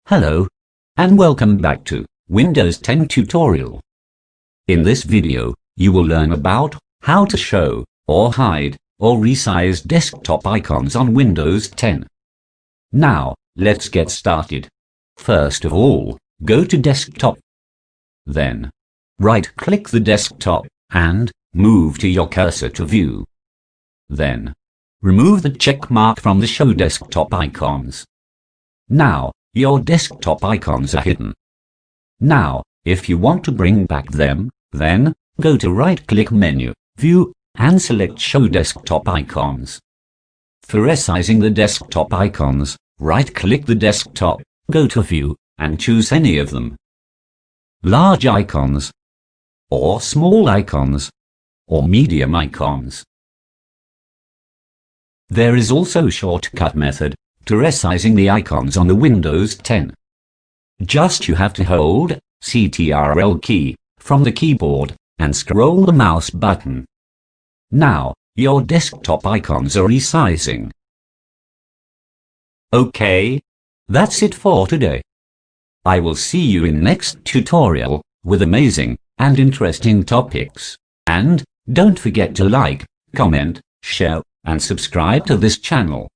Hello, and welcome back to Windows 10 tutorial. In this video, you will learn about how to show, or hide, or resize desktop icons on Windows 10. Now, let's get started. First of all, go to Desktop. Then, right-click the desktop, and move to your cursor to View. Then, remove the check mark from the Show Desktop Icons. Now, your desktop icons are hidden. Now, if you want to bring back them, then, go to right-click menu, View, and select Show Desktop Icons. For resizing the desktop icons, right-click the desktop, go to View, and choose any of them. Large icons, or small icons, or medium icons. There is also a shortcut method to resizing the icons on the Windows 10. Just you have to hold Ctrl key from the keyboard and scroll the mouse button. Now, your desktop icons are resizing. Okay, that's it for today. I will see you in next tutorial with amazing and interesting topics. And don't forget to like, comment, share, and subscribe to this channel.